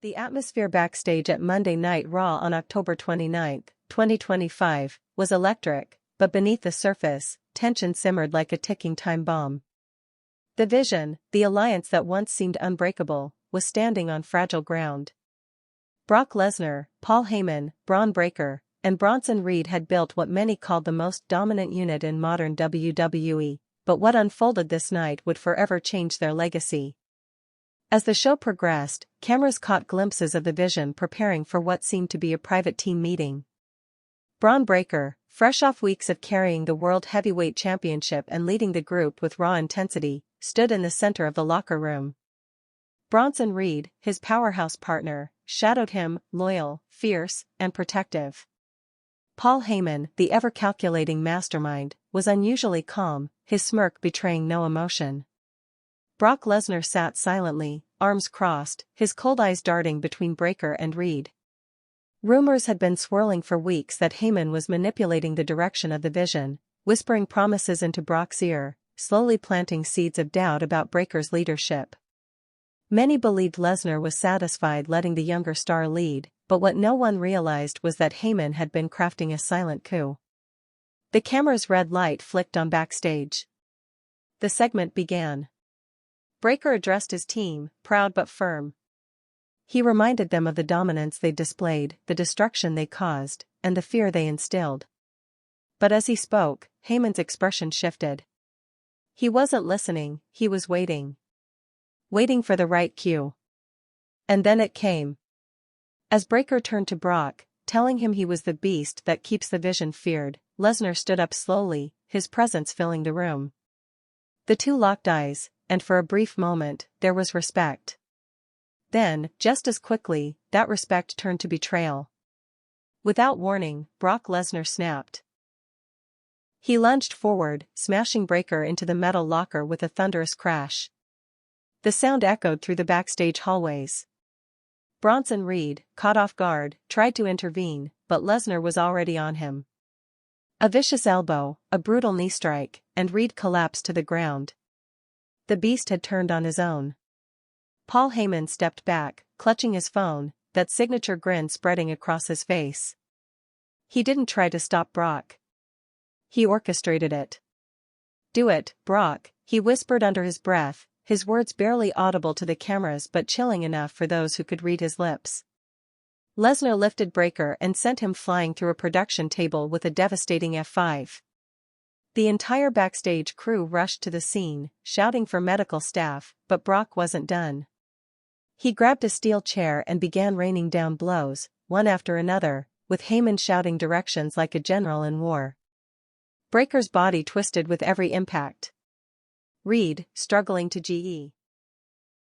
The atmosphere backstage at Monday Night Raw on October 29, 2025, was electric, but beneath the surface, tension simmered like a ticking time bomb. The Vision, the alliance that once seemed unbreakable, was standing on fragile ground. Brock Lesnar, Paul Heyman, Bron Breakker, and Bronson Reed had built what many called the most dominant unit in modern WWE, but what unfolded this night would forever change their legacy. As the show progressed, cameras caught glimpses of the Vision preparing for what seemed to be a private team meeting. Bron Breakker, fresh off weeks of carrying the World Heavyweight Championship and leading the group with raw intensity, stood in the center of the locker room. Bronson Reed, his powerhouse partner, shadowed him, loyal, fierce, and protective. Paul Heyman, the ever-calculating mastermind, was unusually calm, his smirk betraying no emotion. Brock Lesnar sat silently, arms crossed, his cold eyes darting between Breakker and Reed. Rumors had been swirling for weeks that Heyman was manipulating the direction of the Vision, whispering promises into Brock's ear, slowly planting seeds of doubt about Breakker's leadership. Many believed Lesnar was satisfied letting the younger star lead, but what no one realized was that Heyman had been crafting a silent coup. The camera's red light flicked on backstage. The segment began. Breakker addressed his team, proud but firm. He reminded them of the dominance they displayed, the destruction they caused, and the fear they instilled. But as he spoke, Heyman's expression shifted. He wasn't listening, he was waiting. Waiting for the right cue. And then it came. As Breakker turned to Brock, telling him he was the beast that keeps the Vision feared, Lesnar stood up slowly, his presence filling the room. The two locked eyes, and for a brief moment, there was respect. Then, just as quickly, that respect turned to betrayal. Without warning, Brock Lesnar snapped. He lunged forward, smashing Breakker into the metal locker with a thunderous crash. The sound echoed through the backstage hallways. Bronson Reed, caught off guard, tried to intervene, but Lesnar was already on him. A vicious elbow, a brutal knee strike, and Reed collapsed to the ground. The beast had turned on his own. Paul Heyman stepped back, clutching his phone, that signature grin spreading across his face. He didn't try to stop Brock. He orchestrated it. "Do it, Brock," he whispered under his breath, his words barely audible to the cameras but chilling enough for those who could read his lips. Lesnar lifted Breakker and sent him flying through a production table with a devastating F5. The entire backstage crew rushed to the scene, shouting for medical staff, but Brock wasn't done. He grabbed a steel chair and began raining down blows, one after another, with Heyman shouting directions like a general in war. Breakker's body twisted with every impact. Reed, struggling to GE.